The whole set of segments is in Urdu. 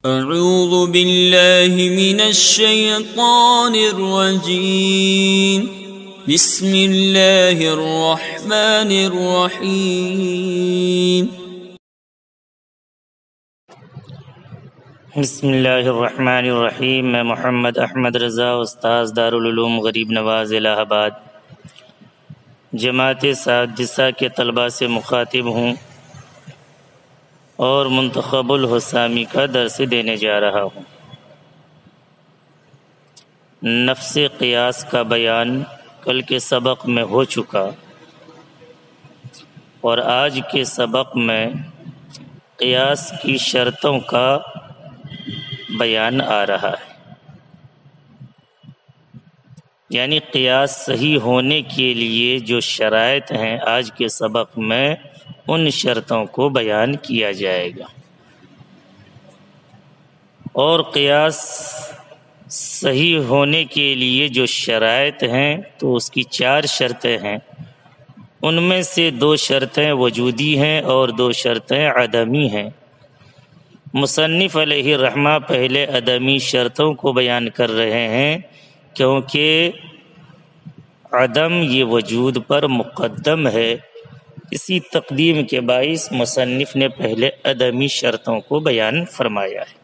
اعوذ باللہ من الشیطان الرجیم بسم اللہ الرحمن الرحیم بسم اللہ الرحمن الرحیم۔ میں محمد احمد رضا، استاذ دارالعلوم غریب نواز الہ آباد، جماعت سادسہ کے طلباء سے مخاطب ہوں اور منتخب الحسامی کا درس دینے جا رہا ہوں۔ نفس قیاس کا بیان کل کے سبق میں ہو چکا اور آج کے سبق میں قیاس کی شرطوں کا بیان آ رہا ہے، یعنی قیاس صحیح ہونے کے لیے جو شرائط ہیں آج کے سبق میں ان شرطوں کو بیان کیا جائے گا۔ اور قیاس صحیح ہونے کے لیے جو شرائط ہیں تو اس کی 4 شرطیں ہیں، ان میں سے 2 شرطیں وجودی ہیں اور 2 شرطیں عدمی ہیں۔ مصنف علیہ الرحمہ پہلے عدمی شرطوں کو بیان کر رہے ہیں کیونکہ عدم یہ وجود پر مقدم ہے، اسی تقدیم کے باعث مصنف نے پہلے عدمی شرطوں کو بیان فرمایا ہے۔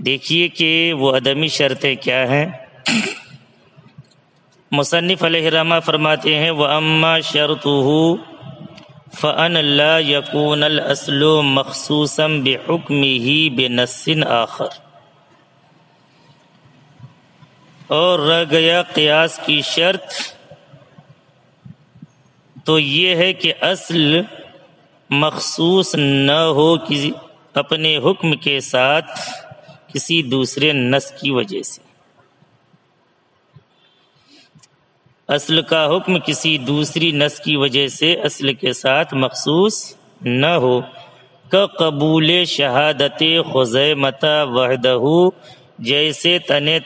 دیکھیے کہ وہ عدمی شرطیں کیا ہیں۔ مصنف علیہ الرحمہ فرماتے ہیں وَأَمَّا شَرْطُهُ فَأَنْ لَا يَكُونَ الْأَصْلُ مَخْصُوصًا بِحُكْمِهِ بِنَصٍ آخر۔ اور رہ گیا قیاس کی شرط، تو یہ ہے کہ اصل مخصوص نہ ہو اپنے حکم کے ساتھ کسی دوسرے نص کی وجہ سے۔ اصل کا حکم کسی دوسری نص کی وجہ سے اصل کے ساتھ مخصوص نہ ہو، قبول شہادت خزیمہ وحدہ، جیسے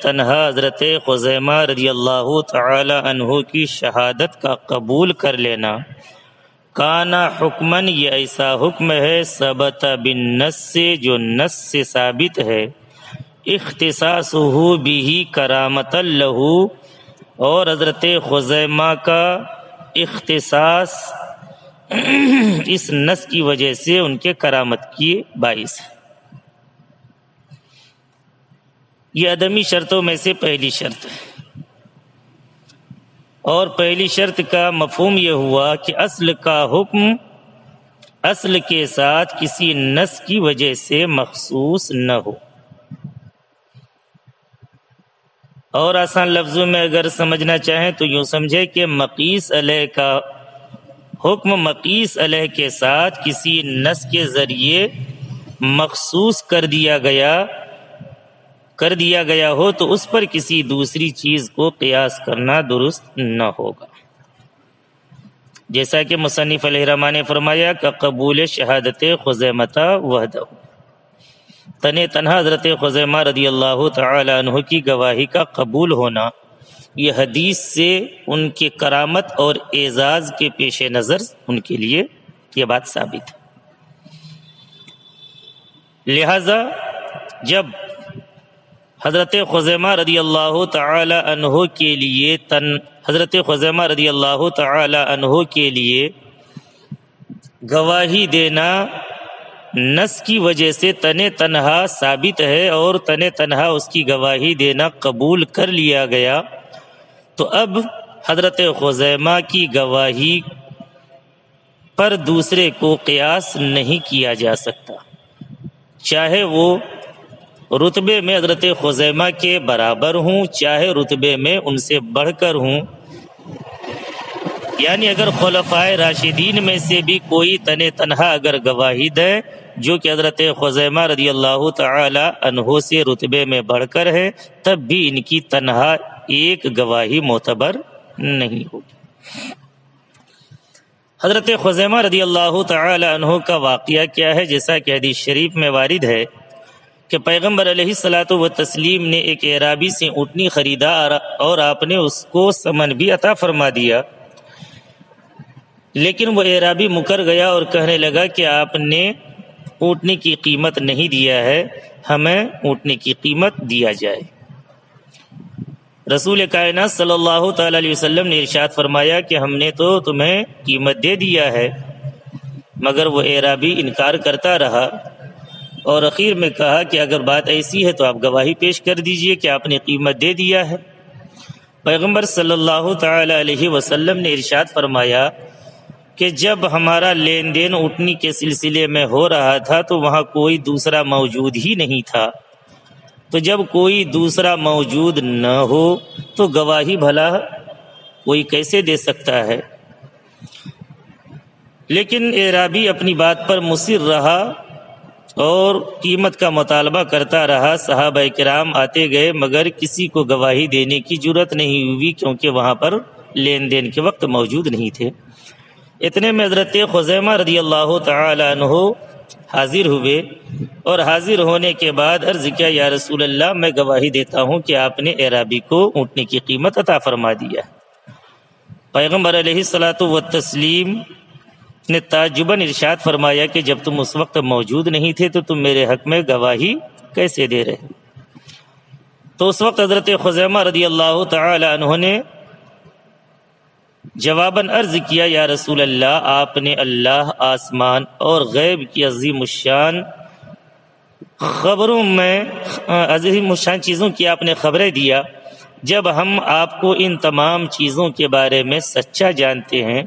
تنہا حضرت خزیمہ رضی اللہ تعالی عنہ کی شہادت کا قبول کر لینا۔ کانا حکمن، یہ ایسا حکم ہے ثبت بالنص سے جو نص سے ثابت ہے، اختصاصہ بہ کرامۃ لہ، اور حضرت خزیمہ کا اختصاص اس نص کی وجہ سے ان کے کرامت کی باعث ہے۔ یہ عدمی شرطوں میں سے پہلی شرط ہے، اور پہلی شرط کا مفہوم یہ ہوا کہ اصل کا حکم اصل کے ساتھ کسی نص کی وجہ سے مخصوص نہ ہو۔ اور آسان لفظوں میں اگر سمجھنا چاہیں تو یوں سمجھے کہ مقیس علیہ کا حکم مقیس علیہ کے ساتھ کسی نص کے ذریعے مخصوص کر دیا گیا ہو تو اس پر کسی دوسری چیز کو قیاس کرنا درست نہ ہوگا، جیسا کہ مصنف علیہ الرحمہ نے فرمایا کہ قبول شہادت خزیمہ وحدہ، تنہا حضرت خزیمہ رضی اللہ تعالی عنہ کی گواہی کا قبول ہونا، یہ حدیث سے ان کے کرامت اور اعزاز کے پیش نظر ان کے لیے یہ بات ثابت ہے۔ لہذا جب حضرت خزیمہ رضی اللہ تعالی عنہ کے لیے گواہی دینا نص کی وجہ سے تنہا ثابت ہے اور تنہا اس کی گواہی دینا قبول کر لیا گیا، تو اب حضرت خزیمہ کی گواہی پر دوسرے کو قیاس نہیں کیا جا سکتا، چاہے وہ رتبے میں حضرت خزیمہ کے برابر ہوں، چاہے رتبے میں ان سے بڑھ کر ہوں۔ یعنی اگر خلفائے راشدین میں سے بھی کوئی تنہا اگر گواہی دے جو کہ حضرت خزیمہ رضی اللہ تعالی عنہ سے رتبے میں بڑھ کر ہے، تب بھی ان کی تنہا ایک گواہی معتبر نہیں ہوگی۔ حضرت خزیمہ رضی اللہ تعالی عنہ کا واقعہ کیا ہے؟ جیسا کہ حدیث شریف میں وارد ہے کہ پیغمبر علیہ الصلاۃ والتسلیم نے ایک اعرابی سے اونٹنی خریدا اور آپ نے اس کو ثمن بھی عطا فرما دیا، لیکن وہ اعرابی مکر گیا اور کہنے لگا کہ آپ نے اونٹنے کی قیمت نہیں دیا ہے، ہمیں اونٹنے کی قیمت دیا جائے۔ رسول کائنات صلی اللہ تعالی علیہ وسلم نے ارشاد فرمایا کہ ہم نے تو تمہیں قیمت دے دیا ہے، مگر وہ اعرابی انکار کرتا رہا اور اخیر میں کہا کہ اگر بات ایسی ہے تو آپ گواہی پیش کر دیجئے کہ آپ نے قیمت دے دیا ہے۔ پیغمبر صلی اللہ تعالی علیہ وسلم نے ارشاد فرمایا کہ جب ہمارا لین دین اونٹنی کے سلسلے میں ہو رہا تھا تو وہاں کوئی دوسرا موجود ہی نہیں تھا، تو جب کوئی دوسرا موجود نہ ہو تو گواہی بھلا کوئی کیسے دے سکتا ہے؟ لیکن اعرابی اپنی بات پر مصر رہا اور قیمت کا مطالبہ کرتا رہا۔ صحابہ کرام آتے گئے مگر کسی کو گواہی دینے کی جرت نہیں ہوئی، کیونکہ وہاں پر لین دین کے وقت موجود نہیں تھے۔ اتنے میں حضرت خزیمہ رضی اللہ تعالی عنہ حاضر ہوئے اور حاضر ہونے کے بعد عرض کیا، یا رسول اللہ میں گواہی دیتا ہوں کہ آپ نے اعرابی کو اونٹنے کی قیمت عطا فرما دیا۔ پیغمبر علیہ الصلاۃ والتسلیم نے تعجباً ارشاد فرمایا کہ جب تم اس وقت موجود نہیں تھے تو تم میرے حق میں گواہی کیسے دے رہے؟ تو اس وقت حضرت خزیمہ رضی اللہ تعالی عنہ نے جواباً عرض کیا، یا رسول اللہ آپ نے اللہ، آسمان اور غیب کی عظیم الشان خبروں میں عظیم الشان چیزوں کی آپ نے خبریں دیا، جب ہم آپ کو ان تمام چیزوں کے بارے میں سچا جانتے ہیں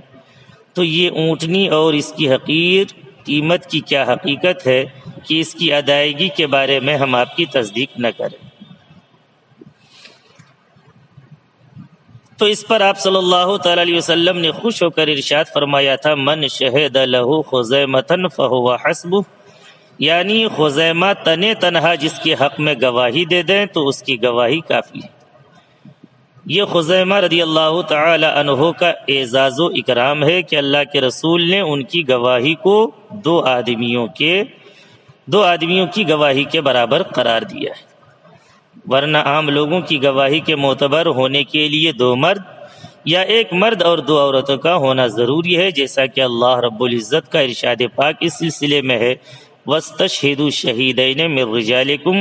تو یہ اونٹنی اور اس کی حقیر قیمت کی کیا حقیقت ہے کہ اس کی ادائیگی کے بارے میں ہم آپ کی تصدیق نہ کریں؟ تو اس پر آپ صلی اللہ تعالی علیہ وسلم نے خوش ہو کر ارشاد فرمایا تھا، من شہد لہ خزیمۃ فہو حسبہ، یعنی خزیمہ تنے تنہا جس کے حق میں گواہی دے دیں تو اس کی گواہی کافی ہے۔ یہ خزیمہ رضی اللہ تعالی عنہ کا اعزاز و اکرام ہے کہ اللہ کے رسول نے ان کی گواہی کو دو آدمیوں کی گواہی کے برابر قرار دیا ہے، ورنہ عام لوگوں کی گواہی کے معتبر ہونے کے لیے دو مرد یا ایک مرد اور دو عورتوں کا ہونا ضروری ہے، جیسا کہ اللہ رب العزت کا ارشاد پاک اس سلسلے میں ہے، وَاسْتَشْهِدُوا شَهِيدَيْنِ مِن رِجَالِكُمْ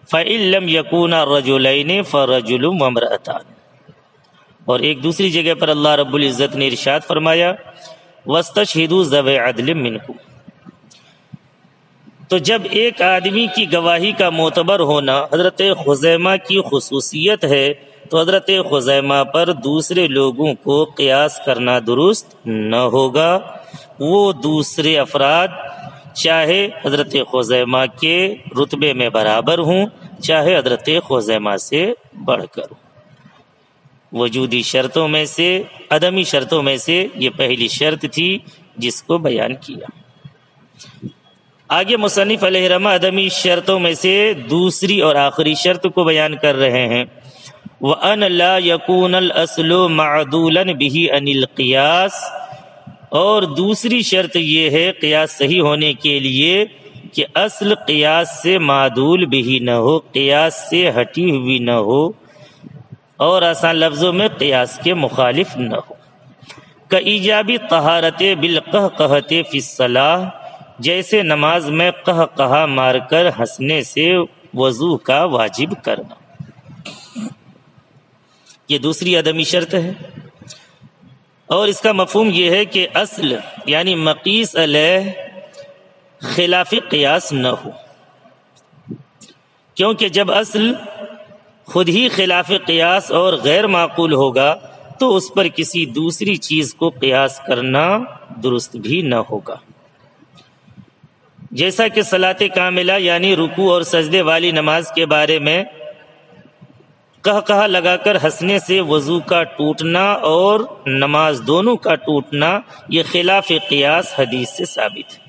فَإِن لَّمْ يَكُونَا رَجُلَيْنِ فَرَجُلٌ وَامْرَأَتَانِ، اور ایک دوسری جگہ پر اللہ رب العزت نے ارشاد فرمایا، وَاسْتَشْهِدُوا ذَوِي عَدْلٍ مِّنكُمْ۔ تو جب ایک آدمی کی گواہی کا معتبر ہونا حضرت خزیمہ کی خصوصیت ہے تو حضرت خزیمہ پر دوسرے لوگوں کو قیاس کرنا درست نہ ہوگا۔ وہ دوسرے افراد چاہے حضرت خزیمہ کے رتبے میں برابر ہوں، چاہے حضرت خزیمہ سے بڑھ کر ہوں۔ وجودی شرطوں میں سے، عدمی شرطوں میں سے یہ پہلی شرط تھی جس کو بیان کیا۔ آگے مصنف علیہ رحمہ عدمی شرطوں میں سے دوسری اور آخری شرط کو بیان کر رہے ہیں، وَأَنْ لَا يَكُونَ الْأَصْلُ مَعْدُولًا بِهِ عَنِ الْقِيَاسِ، اور دوسری شرط یہ ہے قیاس صحیح ہونے کے لیے کہ اصل قیاس سے معدول بھی نہ ہو، قیاس سے ہٹی ہوئی نہ ہو، اور آسان لفظوں میں قیاس کے مخالف نہ ہو۔ کَإِیجَابِ طَہَارَتِ بِالْقَہْقَہَةِ فِي الصَّلَاةِ، جیسے نماز میں قہقہا مار کر ہنسنے سے وضو کا واجب کرنا، یہ دوسری عدمی شرط ہے۔ اور اس کا مفہوم یہ ہے کہ اصل یعنی مقیس علیہ خلاف قیاس نہ ہو، کیونکہ جب اصل خود ہی خلاف قیاس اور غیر معقول ہوگا تو اس پر کسی دوسری چیز کو قیاس کرنا درست بھی نہ ہوگا۔ جیسا کہ صلاۃ کاملہ یعنی رکوع اور سجدے والی نماز کے بارے میں قہقہا لگا کر ہنسنے سے وضو کا ٹوٹنا اور نماز دونوں کا ٹوٹنا یہ خلاف قیاس حدیث سے ثابت ہے۔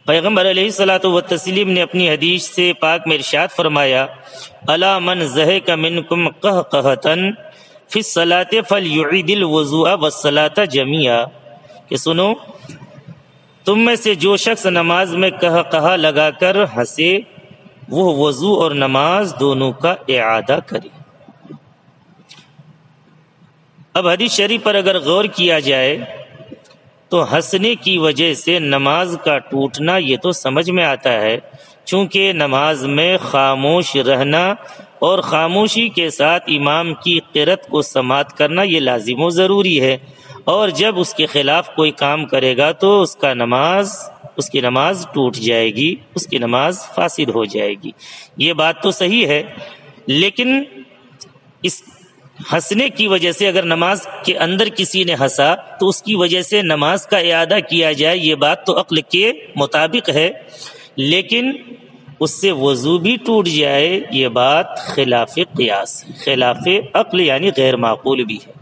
پیغمبر علیہ الصلاۃ والتسلیم نے اپنی حدیث سے پاک میں ارشاد فرمایا، الا من ضحک منکم قہقہۃ فی الصلاۃ فلیعید الوضوء والصلاۃ جميعا، کہ سنو تم میں سے جو شخص نماز میں قہقہا لگا کر ہنسے وہ وضو اور نماز دونوں کا اعادہ کرے۔ اب حدیث شریف پر اگر غور کیا جائے تو ہنسنے کی وجہ سے نماز کا ٹوٹنا یہ تو سمجھ میں آتا ہے، چونکہ نماز میں خاموش رہنا اور خاموشی کے ساتھ امام کی قرأت کو سماعت کرنا یہ لازم و ضروری ہے، اور جب اس کے خلاف کوئی کام کرے گا تو اس کی نماز ٹوٹ جائے گی، اس کی نماز فاسد ہو جائے گی۔ یہ بات تو صحیح ہے، لیکن اس ہنسنے کی وجہ سے اگر نماز کے اندر کسی نے ہنسا تو اس کی وجہ سے نماز کا اعادہ کیا جائے، یہ بات تو عقل کے مطابق ہے، لیکن اس سے وضو بھی ٹوٹ جائے یہ بات خلاف قیاس، خلاف عقل یعنی غیر معقول بھی ہے۔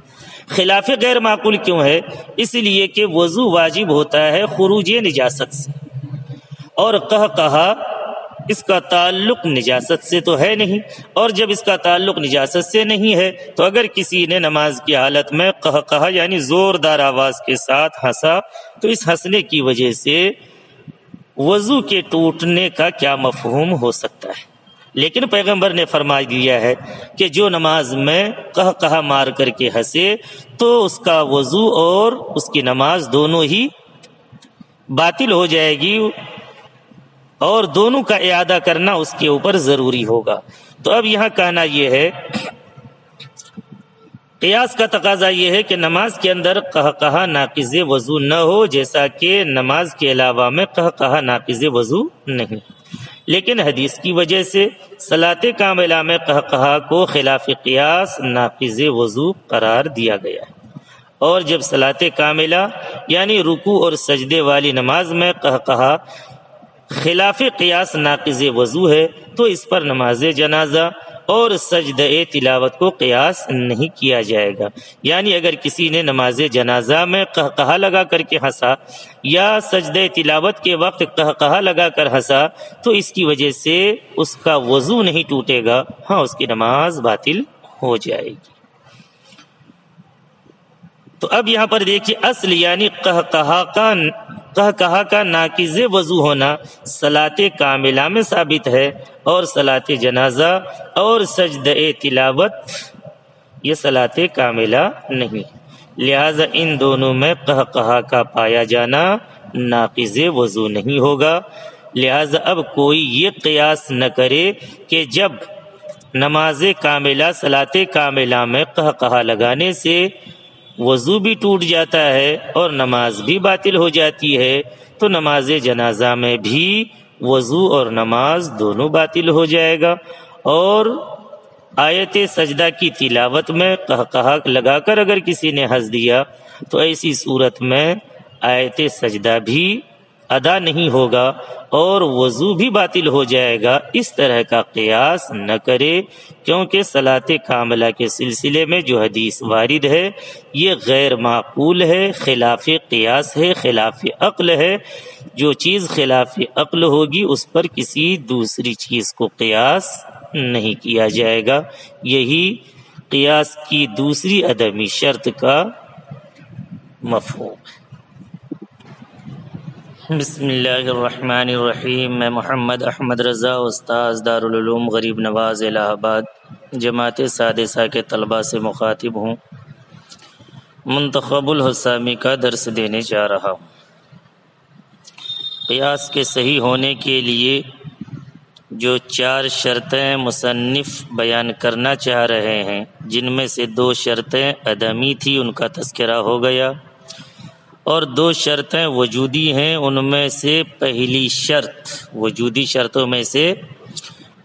خلاف غیر معقول کیوں ہے؟ اس لیے کہ وضو واجب ہوتا ہے خروج نجاست سے، اور کہا اس کا تعلق نجاست سے تو ہے نہیں، اور جب اس کا تعلق نجاست سے نہیں ہے تو اگر کسی نے نماز کی حالت میں کہا یعنی زوردار آواز کے ساتھ ہنسا تو اس ہنسنے کی وجہ سے وضو کے ٹوٹنے کا کیا مفہوم ہو سکتا ہے؟ لیکن پیغمبر نے فرما دیا ہے کہ جو نماز میں کہا مار کر کے ہنسے تو اس کا وضو اور اس کی نماز دونوں ہی باطل ہو جائے گی، اور دونوں کا اعادہ کرنا اس کے اوپر ضروری ہوگا۔ تو اب یہاں کہنا یہ ہے، قیاس کا تقاضا یہ ہے کہ نماز کے اندر کہا ناقض وضو نہ ہو، جیسا کہ نماز کے علاوہ میں کہا ناقض وضو نہیں، لیکن حدیث کی وجہ سے صلاۃ کاملہ میں کہا کو خلاف قیاس ناقض وضو قرار دیا گیا ہے، اور جب صلاۃ کاملہ یعنی رکوع اور سجدے والی نماز میں کہا خلاف قیاس ناقض وضو ہے تو اس پر نماز جنازہ اور سجدہ تلاوت کو قیاس نہیں کیا جائے گا۔ یعنی اگر کسی نے نماز جنازہ میں کہا لگا کر کے ہنسا یا سجدہ تلاوت کے وقت کہا لگا کر ہنسا تو اس کی وجہ سے اس کا وضو نہیں ٹوٹے گا، ہاں اس کی نماز باطل ہو جائے گی۔ تو اب یہاں پر دیکھیے اصل یعنی کہا کا ناقض وضو ہونا صلاۃ کاملہ میں ثابت ہے، اور صلاۃ جنازہ اور سجدہ تلاوت یہ صلاۃ کاملہ نہیں، لہذا ان دونوں میں کہا کا پایا جانا ناقض وضو نہیں ہوگا۔ لہذا اب کوئی یہ قیاس نہ کرے کہ جب نماز کاملہ صلاۃ کاملہ میں کہا لگانے سے وضو بھی ٹوٹ جاتا ہے اور نماز بھی باطل ہو جاتی ہے تو نماز جنازہ میں بھی وضو اور نماز دونوں باطل ہو جائے گا، اور آیت سجدہ کی تلاوت میں کہا لگا کر اگر کسی نے ہنس دیا تو ایسی صورت میں آیت سجدہ بھی ادا نہیں ہوگا اور وضو بھی باطل ہو جائے گا۔ اس طرح کا قیاس نہ کرے، کیونکہ صلاۃ کاملہ کے سلسلے میں جو حدیث وارد ہے یہ غیر معقول ہے، خلاف قیاس ہے، خلاف عقل ہے۔ جو چیز خلاف عقل ہوگی اس پر کسی دوسری چیز کو قیاس نہیں کیا جائے گا، یہی قیاس کی دوسری عدمی شرط کا مفہوم ہے۔ بسم اللہ الرحمن الرحیم۔ میں محمد احمد رضا، استاذ دارالعلوم غریب نواز الہ آباد جماعت سادسہ کے طلباء سے مخاطب ہوں، منتخب الحسامی کا درس دینے جا رہا ہوں۔ قیاس کے صحیح ہونے کے لیے جو 4 شرطیں مصنف بیان کرنا چاہ رہے ہیں، جن میں سے 2 شرطیں عدمی تھی ان کا تذکرہ ہو گیا، اور 2 شرطیں وجودی ہیں، ان میں سے پہلی شرط، وجودی شرطوں میں سے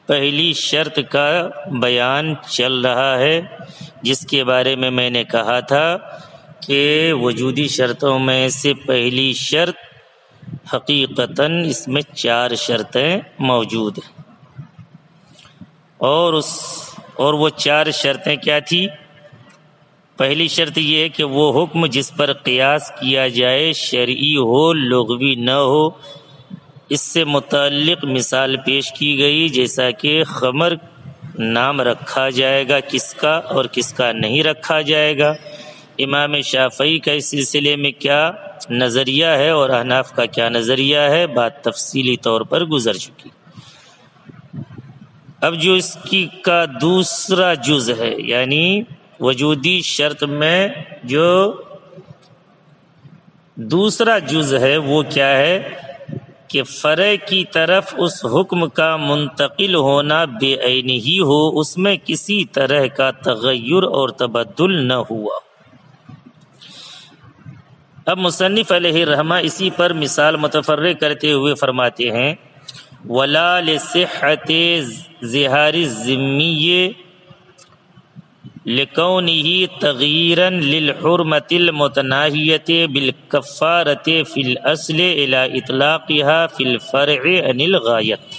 پہلی شرط کا بیان چل رہا ہے، جس کے بارے میں میں نے کہا تھا کہ وجودی شرطوں میں سے پہلی شرط حقیقتاً اس میں 4 شرطیں موجود ہیں، اور وہ 4 شرطیں کیا تھی؟ پہلی شرط یہ ہے کہ وہ حکم جس پر قیاس کیا جائے شرعی ہو، لغوی نہ ہو۔ اس سے متعلق مثال پیش کی گئی، جیسا کہ خمر نام رکھا جائے گا کس کا اور کس کا نہیں رکھا جائے گا، امام شافعی کا اس سلسلے میں کیا نظریہ ہے اور احناف کا کیا نظریہ ہے، بات تفصیلی طور پر گزر چکی۔ اب جو اس کی کا دوسرا جز ہے، یعنی وجودی شرط میں جو دوسرا جز ہے وہ کیا ہے کہ فرع کی طرف اس حکم کا منتقل ہونا بے عین ہی ہو، اس میں کسی طرح کا تغیر اور تبدل نہ ہوا۔ اب مصنف علیہ الرحمہ اسی پر مثال متفرع کرتے ہوئے فرماتے ہیں ولا لصحت ظہار الذمی لکونہ تغییرا للحرمۃ المتناہیۃ بالکفارۃ فی الاصل الی اطلاقها فی الفرع عن الغایۃ۔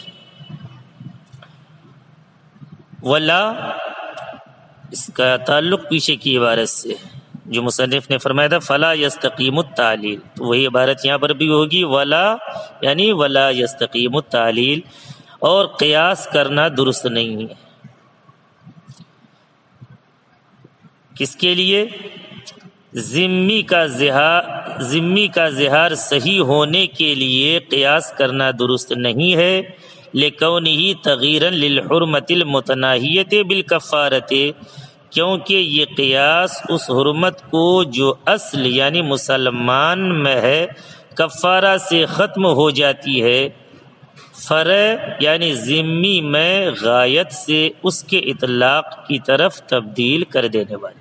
ولا اس کا تعلق پیچھے کی عبارت سے جو مصنف نے فرمایا تھا فلا یستقیم التعلیل، تو وہی عبارت یہاں پر بھی ہوگی ولا یعنی ولا یستقیم التعلیل، اور قیاس کرنا درست نہیں ہے۔ کس کے لیے؟ ذمی کا ظہار صحیح ہونے کے لیے قیاس کرنا درست نہیں ہے، لکونہ تغییرا للحرمۃ المتناہیۃ بالکفارۃ، کیونکہ یہ قیاس اس حرمت کو جو اصل یعنی مسلمان میں ہے کفارہ سے ختم ہو جاتی ہے، فرع یعنی ذمی میں غایت سے اس کے اطلاق کی طرف تبدیل کر دینے والی۔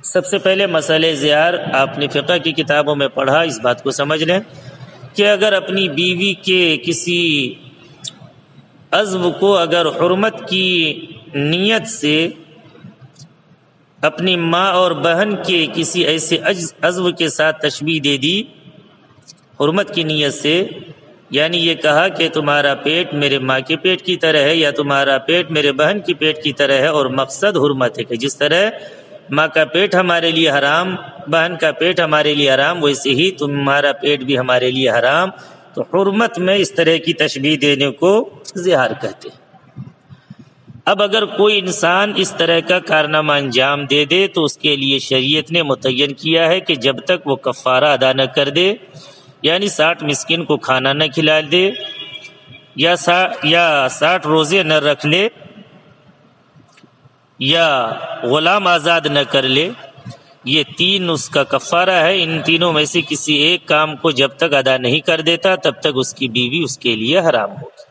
سب سے پہلے مسئلہ زہار آپ نے فقہ کی کتابوں میں پڑھا، اس بات کو سمجھ لیں کہ اگر اپنی بیوی کے کسی عضو کو اگر حرمت کی نیت سے اپنی ماں اور بہن کے کسی ایسے عضو کے ساتھ تشبیہ دے دی حرمت کی نیت سے، یعنی یہ کہا کہ تمہارا پیٹ میرے ماں کے پیٹ کی طرح ہے یا تمہارا پیٹ میرے بہن کی پیٹ کی طرح ہے، اور مقصد حرمت ہے کہ جس طرح ماں کا پیٹ ہمارے لیے حرام، بہن کا پیٹ ہمارے لیے حرام، ویسے ہی تمہارا پیٹ بھی ہمارے لیے حرام، تو حرمت میں اس طرح کی تشبیہ دینے کو زہار کہتے ہیں۔ اب اگر کوئی انسان اس طرح کا کارنامہ انجام دے دے تو اس کے لیے شریعت نے متعین کیا ہے کہ جب تک وہ کفارہ ادا نہ کر دے، یعنی 60 مسکین کو کھانا نہ کھلا دے یا 60 روزے نہ رکھ لے یا غلام آزاد نہ کر لے، یہ 3 اس کا کفارہ ہے۔ ان تینوں میں سے کسی ایک کام کو جب تک ادا نہیں کر دیتا تب تک اس کی بیوی اس کے لیے حرام ہوگی۔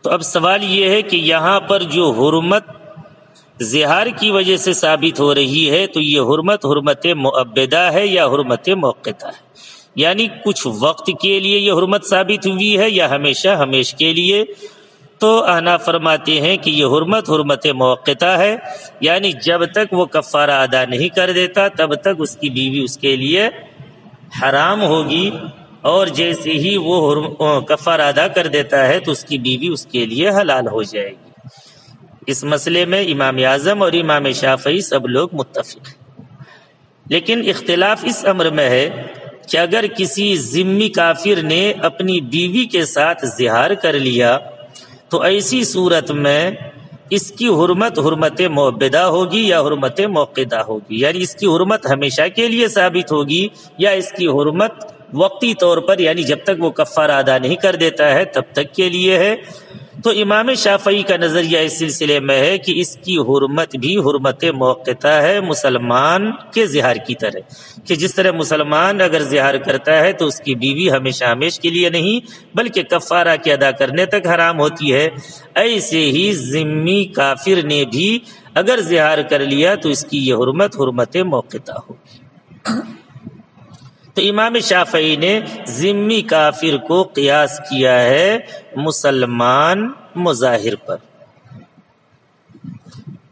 تو اب سوال یہ ہے کہ یہاں پر جو حرمت زہار کی وجہ سے ثابت ہو رہی ہے تو یہ حرمت مؤبدہ ہے یا حرمت موقتہ ہے، یعنی کچھ وقت کے لیے یہ حرمت ثابت ہوئی ہے یا ہمیشہ کے لیے؟ تو احناف فرماتے ہیں کہ یہ حرمت موقتہ ہے، یعنی جب تک وہ کفارہ ادا نہیں کر دیتا تب تک اس کی بیوی اس کے لیے حرام ہوگی، اور جیسے ہی وہ کفارہ ادا کر دیتا ہے تو اس کی بیوی اس کے لیے حلال ہو جائے گی۔ اس مسئلے میں امام اعظم اور امام شافعی سب لوگ متفق ہیں، لیکن اختلاف اس امر میں ہے کہ اگر کسی ذمی کافر نے اپنی بیوی کے ساتھ زہار کر لیا تو ایسی صورت میں اس کی حرمت مؤبدہ ہوگی یا حرمت موقدہ ہوگی، یعنی اس کی حرمت ہمیشہ کے لیے ثابت ہوگی یا اس کی حرمت وقتی طور پر یعنی جب تک وہ کفارہ ادا نہیں کر دیتا ہے تب تک کے لیے ہے۔ تو امام شافعی کا نظریہ اس سلسلے میں ہے کہ اس کی حرمت بھی حرمت موقتہ ہے، مسلمان کے زہار کی طرح، کہ جس طرح مسلمان اگر زہار کرتا ہے تو اس کی بیوی ہمیشہ کے لیے نہیں بلکہ کفارہ کے ادا کرنے تک حرام ہوتی ہے، ایسے ہی ذمی کافر نے بھی اگر زہار کر لیا تو اس کی یہ حرمت موقتہ ہوگی۔ تو امام شافعی نے ذمی کافر کو قیاس کیا ہے مسلمان مظاہر پر،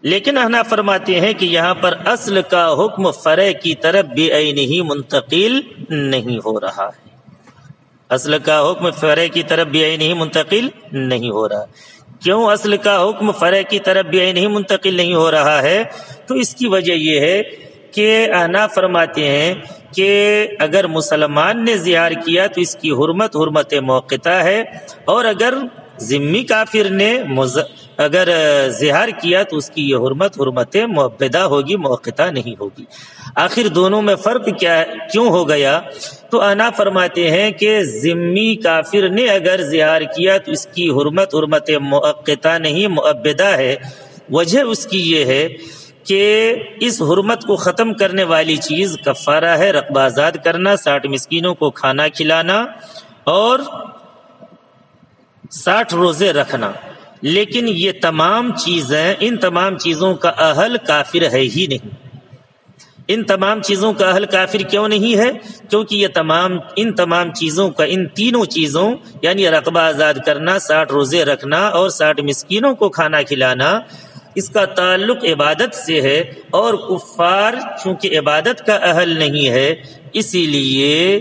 لیکن احناف فرماتے ہیں کہ یہاں پر اصل کا حکم فرع کی طرف بے عین ہی منتقل نہیں ہو رہا ہے، اصل کا حکم فرع کی طرف بے عین ہی منتقل نہیں ہو رہا۔ کیوں اصل کا حکم فرع کی طرف بے عین ہی منتقل نہیں ہو رہا ہے؟ تو اس کی وجہ یہ ہے کہ احناف فرماتے ہیں کہ اگر مسلمان نے زہار کیا تو اس کی حرمت موقتہ ہے، اور اگر ذمی کافر نے اگر زہار کیا تو اس کی یہ حرمت مؤبدہ ہوگی، موقتہ نہیں ہوگی۔ آخر دونوں میں فرق کیوں ہو گیا؟ تو احناف فرماتے ہیں کہ ذمی کافر نے اگر زہار کیا تو اس کی حرمت موقتہ نہیں مؤبدہ ہے۔ وجہ اس کی یہ ہے کہ اس حرمت کو ختم کرنے والی چیز کفارہ ہے، رقبہ آزاد کرنا، 60 مسکینوں کو کھانا کھلانا اور 60 روزے رکھنا۔ لیکن یہ تمام چیزیں، ان تمام چیزوں کا اہل کافر ہے ہی نہیں۔ ان تمام چیزوں کا اہل کافر کیوں نہیں ہے؟ کیونکہ ان تمام چیزوں کا، ان تینوں چیزوں یعنی رقبہ آزاد کرنا، 60 روزے رکھنا اور 60 مسکینوں کو کھانا کھلانا، اس کا تعلق عبادت سے ہے، اور کفار چونکہ عبادت کا اہل نہیں ہے، اسی لیے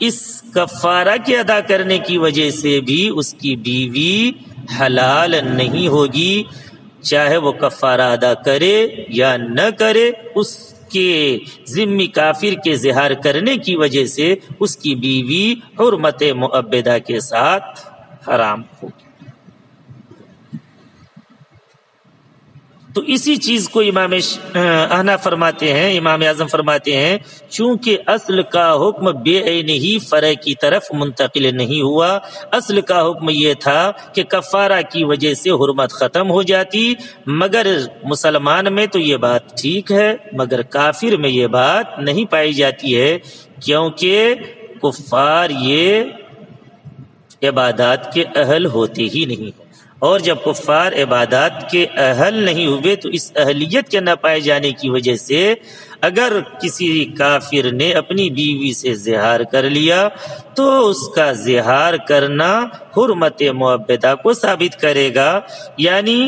اس کفارہ کے ادا کرنے کی وجہ سے بھی اس کی بیوی حلال نہیں ہوگی، چاہے وہ کفارہ ادا کرے یا نہ کرے، اس کے ذمی کافر کے زہار کرنے کی وجہ سے اس کی بیوی حرمت مؤبدہ کے ساتھ حرام ہوگی۔ تو اسی چیز کو امام احناف فرماتے ہیں، امام اعظم فرماتے ہیں، چونکہ اصل کا حکم بے عینہ فرع کی طرف منتقل نہیں ہوا، اصل کا حکم یہ تھا کہ کفارہ کی وجہ سے حرمت ختم ہو جاتی، مگر مسلمان میں تو یہ بات ٹھیک ہے، مگر کافر میں یہ بات نہیں پائی جاتی ہے، کیونکہ کفار یہ عبادات کے اہل ہوتے ہی نہیں، اور جب کفار عبادات کے اہل نہیں ہوئے تو اس اہلیت کے نہ پائے جانے کی وجہ سے اگر کسی کافر نے اپنی بیوی سے زہار کر لیا تو اس کا زہار کرنا حرمت مؤبدہ کو ثابت کرے گا، یعنی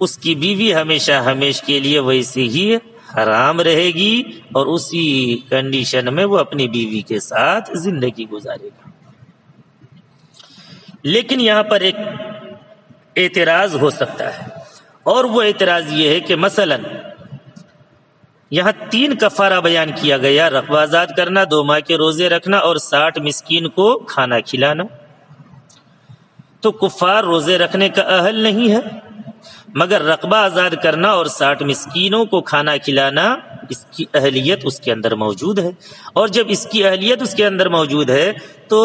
اس کی بیوی ہمیشہ ہمیشہ کے لیے ویسے ہی حرام رہے گی، اور اسی کنڈیشن میں وہ اپنی بیوی کے ساتھ زندگی گزارے گا۔ لیکن یہاں پر ایک اعتراض ہو سکتا ہے، اور وہ اعتراض یہ ہے کہ مثلا یہاں 3 کفارہ بیان کیا گیا، رقبہ آزاد کرنا، 2 ماہ کے روزے رکھنا اور 60 مسکین کو کھانا کھلانا۔ تو کفار روزے رکھنے کا اہل نہیں ہے، مگر رقبہ آزاد کرنا اور 60 مسکینوں کو کھانا کھلانا اس کی اہلیت اس کے اندر موجود ہے، اور جب اس کی اہلیت اس کے اندر موجود ہے تو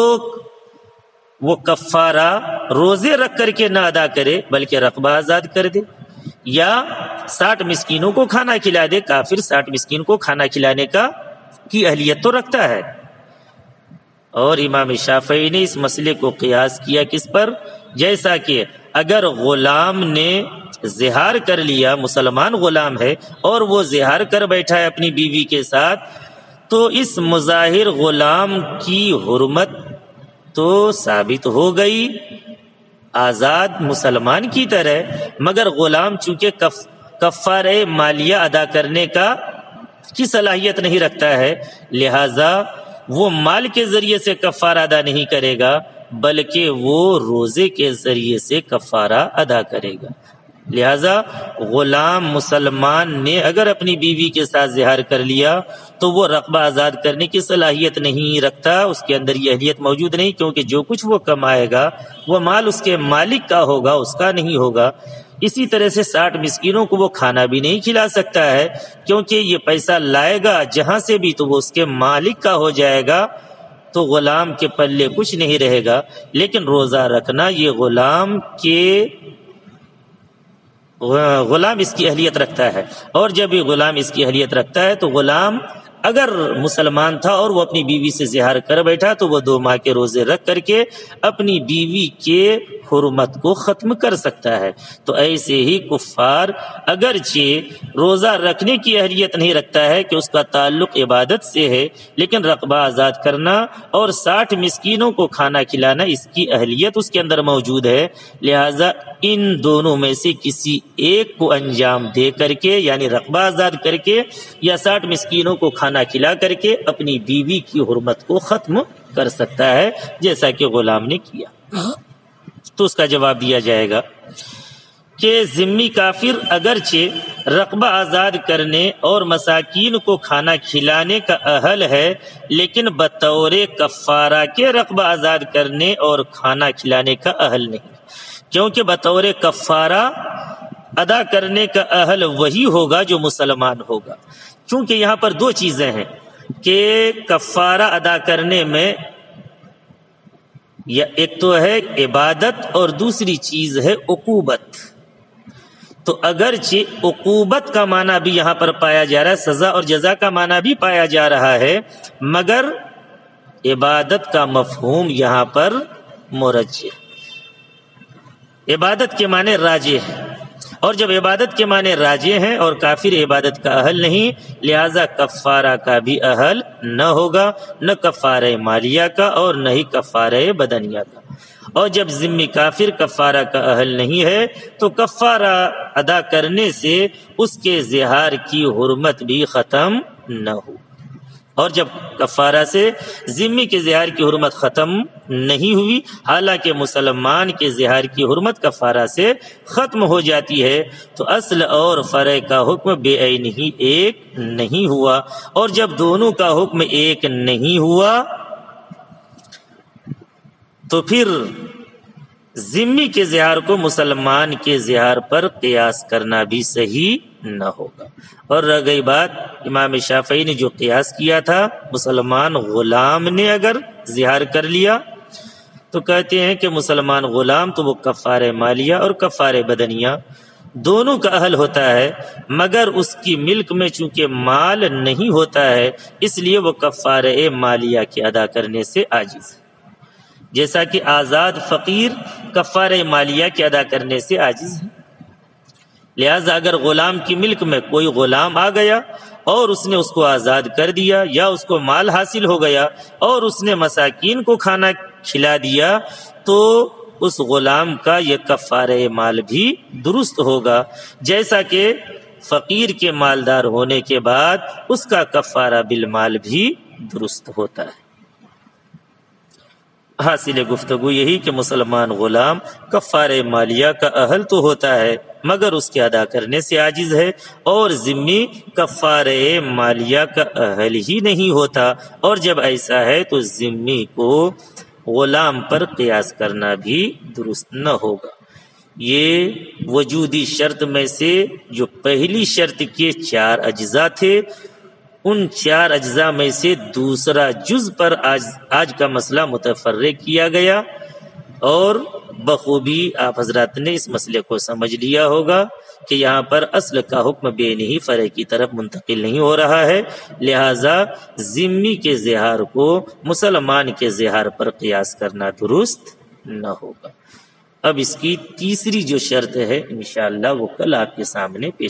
وہ کفارہ روزے رکھ کر کے نہ ادا کرے بلکہ رقبہ آزاد کر دے، یا 60 مسکینوں کو کھانا کھلا دے۔ کافر 60 مسکین کو کھانا کھلانے کی اہلیت تو رکھتا ہے، اور امام شافعی نے اس مسئلے کو قیاس کیا کس پر؟ جیسا کہ اگر غلام نے زہار کر لیا، مسلمان غلام ہے اور وہ زہار کر بیٹھا ہے اپنی بیوی کے ساتھ، تو اس مظاہر غلام کی حرمت تو ثابت ہو گئی آزاد مسلمان کی طرح، مگر غلام چونکہ کفارہ مالیہ ادا کرنے کی صلاحیت نہیں رکھتا ہے، لہذا وہ مال کے ذریعے سے کفارہ ادا نہیں کرے گا بلکہ وہ روزے کے ذریعے سے کفارہ ادا کرے گا۔ لہذا غلام مسلمان نے اگر اپنی بیوی کے ساتھ زہار کر لیا تو وہ رقبہ آزاد کرنے کی صلاحیت نہیں رکھتا، اس کے اندر یہ اہلیت موجود نہیں، کیونکہ جو کچھ وہ کمائے گا وہ مال اس کے مالک کا ہوگا، اس کا نہیں ہوگا۔ اسی طرح سے 60 مسکینوں کو وہ کھانا بھی نہیں کھلا سکتا ہے، کیونکہ یہ پیسہ لائے گا جہاں سے بھی تو وہ اس کے مالک کا ہو جائے گا، تو غلام کے پلے کچھ نہیں رہے گا۔ لیکن روزہ رکھنا یہ غلام اس کی اہلیت رکھتا ہے، اور جب یہ غلام اس کی اہلیت رکھتا ہے تو غلام اگر مسلمان تھا اور وہ اپنی بیوی سے زہار کر بیٹھا تو وہ 2 ماہ کے روزے رکھ کر کے اپنی بیوی کے حرمت کو ختم کر سکتا ہے۔ تو ایسے ہی کفار اگرچہ روزہ رکھنے کی اہلیت نہیں رکھتا ہے کہ اس کا تعلق عبادت سے ہے، لیکن رقبہ آزاد کرنا اور 60 مسکینوں کو کھانا کھلانا اس کی اہلیت اس کے اندر موجود ہے، لہذا ان دونوں میں سے کسی ایک کو انجام دے کر کے، یعنی رقبہ آزاد کر کے یا 60 مسکینوں کو کھانا کھلا کر کے اپنی بیوی کی حرمت کو ختم کر سکتا ہے، جیسا کہ غلام نے کیا۔ تو اس کا جواب دیا جائے گا کہ ذمی کافر اگرچہ رقبہ آزاد کرنے اور مساکین کو کھانا کھلانے کا اہل ہے، لیکن بطور کفارہ کے رقبہ آزاد کرنے اور کھانا کھلانے کا اہل نہیں، کیونکہ بطور کفارہ ادا کرنے کا اہل وہی ہوگا جو مسلمان ہوگا۔ چونکہ یہاں پر 2 چیزیں ہیں کہ کفارہ ادا کرنے میں ایک تو ہے عبادت اور دوسری چیز ہے عقوبت۔ تو اگرچہ عقوبت کا معنی بھی یہاں پر پایا جا رہا ہے، سزا اور جزا کا معنی بھی پایا جا رہا ہے، مگر عبادت کا مفہوم یہاں پر مرجح، عبادت کے معنی راجح ہے، اور جب عبادت کے معنی راجح ہیں اور کافر عبادت کا اہل نہیں، لہذا کفارہ کا بھی اہل نہ ہوگا، نہ کفارہ مالیہ کا اور نہ ہی کفارہ بدنیہ کا۔ اور جب ذمی کافر کفارہ کا اہل نہیں ہے تو کفارہ ادا کرنے سے اس کے زہار کی حرمت بھی ختم نہ ہو، اور جب کفارہ سے ذمی کے زہار کی حرمت ختم نہیں ہوئی، حالانکہ مسلمان کے زہار کی حرمت کفارہ سے ختم ہو جاتی ہے، تو اصل اور فرع کا حکم بے عین ہی ایک نہیں ہوا، اور جب دونوں کا حکم ایک نہیں ہوا تو پھر ذمی کے زہار کو مسلمان کے زہار پر قیاس کرنا بھی صحیح نہ ہوگا۔ اور رہ گئی بات امام شافعی نے جو قیاس کیا تھا، مسلمان غلام نے اگر زہار کر لیا تو کہتے ہیں کہ مسلمان غلام تو وہ کفارہ مالیہ اور کفارہ بدنیہ دونوں کا اہل ہوتا ہے، مگر اس کی ملک میں چونکہ مال نہیں ہوتا ہے، اس لیے وہ کفارہ مالیہ کے ادا کرنے سے عاجز ہے، جیسا کہ آزاد فقیر کفارہ مالیہ کے ادا کرنے سے عاجز ہے۔ لہذا اگر غلام کی ملک میں کوئی غلام آ گیا اور اس نے اس کو آزاد کر دیا، یا اس کو مال حاصل ہو گیا اور اس نے مساکین کو کھانا کھلا دیا، تو اس غلام کا یہ کفارہ مال بھی درست ہوگا، جیسا کہ فقیر کے مالدار ہونے کے بعد اس کا کفارہ بالمال بھی درست ہوتا ہے۔ حاصل گفتگو یہی کہ مسلمان غلام کفارہ مالیہ کا اہل تو ہوتا ہے مگر اس کے ادا کرنے سے عاجز ہے، اور ذمی کفارہ مالیہ کا اہل ہی نہیں ہوتا، اور جب ایسا ہے تو ذمی کو غلام پر قیاس کرنا بھی درست نہ ہوگا۔ یہ وجودی شرط میں سے جو پہلی شرط کے 4 اجزاء تھے، ان 4 اجزاء میں سے دوسرا جز پر آج کا مسئلہ متفرق کیا گیا، اور بخوبی آپ حضرات نے اس مسئلے کو سمجھ لیا ہوگا کہ یہاں پر اصل کا حکم بے نہیں فرع کی طرف منتقل نہیں ہو رہا ہے، لہذا ذمی کے زہار کو مسلمان کے زہار پر قیاس کرنا درست نہ ہوگا۔ اب اس کی تیسری جو شرط ہے انشاءاللہ وہ کل آپ کے سامنے پیش